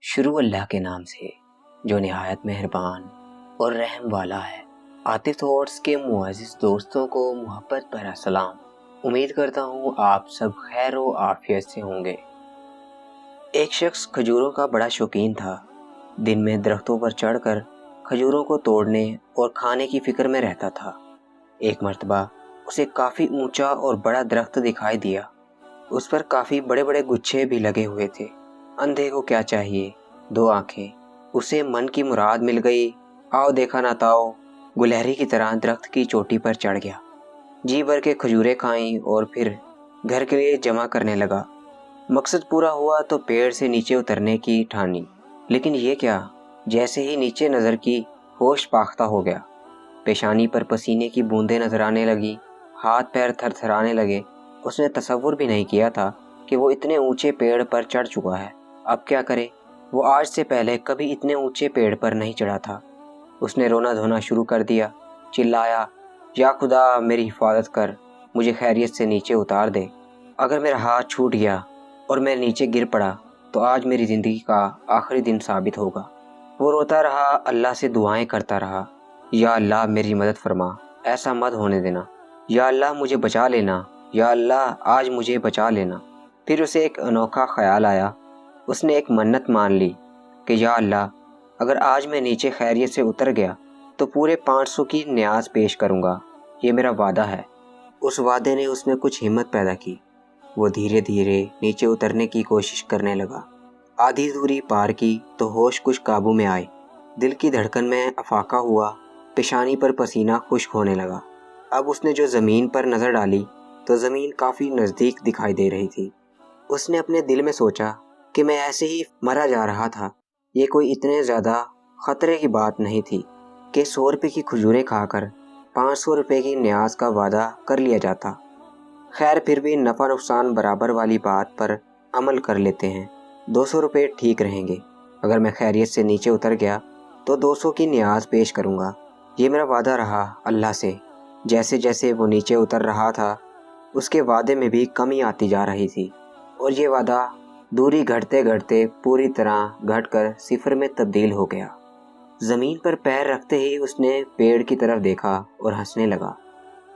شروع اللہ کے نام سے جو نہایت مہربان اور رحم والا ہے۔ عاطف تھاٹس کے معزز دوستوں کو محبت بھرا سلام۔ امید کرتا ہوں آپ سب خیر و عافیت سے ہوں گے۔ ایک شخص کھجوروں کا بڑا شوقین تھا۔ دن میں درختوں پر چڑھ کر کھجوروں کو توڑنے اور کھانے کی فکر میں رہتا تھا۔ ایک مرتبہ اسے کافی اونچا اور بڑا درخت دکھائی دیا۔ اس پر کافی بڑے بڑے گچھے بھی لگے ہوئے تھے۔ اندھے کو کیا چاہیے، دو آنکھیں۔ اسے من کی مراد مل گئی۔ آؤ دیکھا نہ تاؤ، گلہری کی طرح درخت کی چوٹی پر چڑھ گیا۔ جی بھر کے کھجوریں کھائیں اور پھر گھر کے لیے جمع کرنے لگا۔ مقصد پورا ہوا تو پیڑ سے نیچے اترنے کی ٹھانی، لیکن یہ کیا، جیسے ہی نیچے نظر کی ہوش پاختہ ہو گیا۔ پیشانی پر پسینے کی بوندیں نظر آنے لگی، ہاتھ پیر تھر تھرانے لگے۔ اس نے تصور بھی نہیں کیا تھا کہ وہ اتنے اونچے پیڑ پر چڑھ چکا ہے۔ اب کیا کرے؟ وہ آج سے پہلے کبھی اتنے اونچے پیڑ پر نہیں چڑھا تھا۔ اس نے رونا دھونا شروع کر دیا، چلایا، یا خدا میری حفاظت کر، مجھے خیریت سے نیچے اتار دے۔ اگر میرا ہاتھ چھوٹ گیا اور میں نیچے گر پڑا تو آج میری زندگی کا آخری دن ثابت ہوگا۔ وہ روتا رہا، اللہ سے دعائیں کرتا رہا، یا اللہ میری مدد فرما، ایسا مت ہونے دینا، یا اللہ مجھے بچا لینا، یا اللہ آج مجھے بچا لینا۔ پھر اسے ایک انوکھا خیال آیا۔ اس نے ایک منت مان لی کہ یا اللہ اگر آج میں نیچے خیریت سے اتر گیا تو پورے 500 کی نیاز پیش کروں گا، یہ میرا وعدہ ہے۔ اس وعدے نے اس میں کچھ ہمت پیدا کی۔ وہ دھیرے دھیرے نیچے اترنے کی کوشش کرنے لگا۔ آدھی دوری پار کی تو ہوش کچھ قابو میں آئی۔ دل کی دھڑکن میں افاقہ ہوا، پیشانی پر پسینہ خشک ہونے لگا۔ اب اس نے جو زمین پر نظر ڈالی تو زمین کافی نزدیک دکھائی دے رہی تھی۔ اس نے اپنے دل میں سوچا کہ میں ایسے ہی مرا جا رہا تھا، یہ کوئی اتنے زیادہ خطرے کی بات نہیں تھی کہ 100 روپے کی کھجوریں کھا کر 500 روپے کی نیاز کا وعدہ کر لیا جاتا۔ خیر پھر بھی نفع نقصان برابر والی بات پر عمل کر لیتے ہیں۔ 200 روپے ٹھیک رہیں گے۔ اگر میں خیریت سے نیچے اتر گیا تو 200 کی نیاز پیش کروں گا، یہ میرا وعدہ رہا اللہ سے۔ جیسے جیسے وہ نیچے اتر رہا تھا اس کے وعدے میں بھی کمی آتی جا رہی تھی، اور یہ وعدہ دوری گھٹتے گھٹتے پوری طرح گھٹ کر 0 میں تبدیل ہو گیا۔ زمین پر پیر رکھتے ہی اس نے پیڑ کی طرف دیکھا اور ہنسنے لگا۔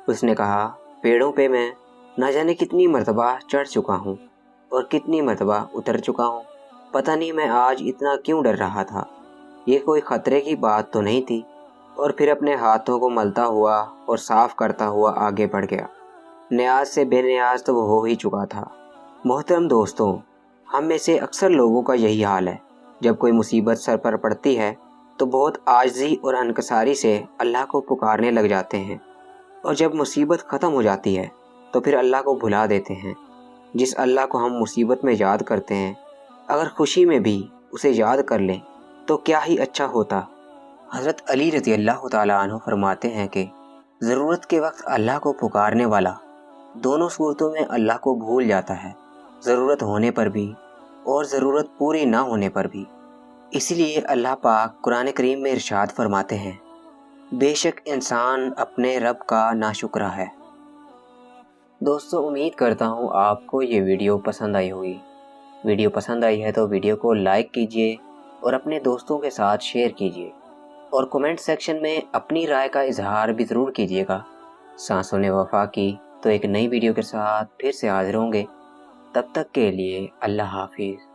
اس نے کہا، پیڑوں پہ میں نہ جانے کتنی مرتبہ چڑھ چکا ہوں اور کتنی مرتبہ اتر چکا ہوں، پتہ نہیں میں آج اتنا کیوں ڈر رہا تھا، یہ کوئی خطرے کی بات تو نہیں تھی۔ اور پھر اپنے ہاتھوں کو ملتا ہوا اور صاف کرتا ہوا آگے بڑھ گیا۔ نیاز سے بے نیاز تو وہ ہو ہی چکا تھا۔ محترم دوستوں، ہم میں سے اکثر لوگوں کا یہی حال ہے۔ جب کوئی مصیبت سر پر پڑتی ہے تو بہت عاجزی اور انکساری سے اللہ کو پکارنے لگ جاتے ہیں، اور جب مصیبت ختم ہو جاتی ہے تو پھر اللہ کو بھلا دیتے ہیں۔ جس اللہ کو ہم مصیبت میں یاد کرتے ہیں، اگر خوشی میں بھی اسے یاد کر لیں تو کیا ہی اچھا ہوتا۔ حضرت علی رضی اللہ تعالیٰ عنہ فرماتے ہیں کہ ضرورت کے وقت اللہ کو پکارنے والا دونوں صورتوں میں اللہ کو بھول جاتا ہے، ضرورت ہونے پر بھی اور ضرورت پوری نہ ہونے پر بھی۔ اسی لیے اللہ پاک قرآن کریم میں ارشاد فرماتے ہیں، بے شک انسان اپنے رب کا ناشکرا ہے۔ دوستو، امید کرتا ہوں آپ کو یہ ویڈیو پسند آئی ہوگی۔ ویڈیو پسند آئی ہے تو ویڈیو کو لائک کیجئے اور اپنے دوستوں کے ساتھ شیئر کیجئے، اور کمنٹ سیکشن میں اپنی رائے کا اظہار بھی ضرور کیجئے گا۔ سانسوں نے وفا کی تو ایک نئی ویڈیو کے ساتھ پھر سے حاضر ہوں گے۔ تب تک کے لیے اللہ حافظ۔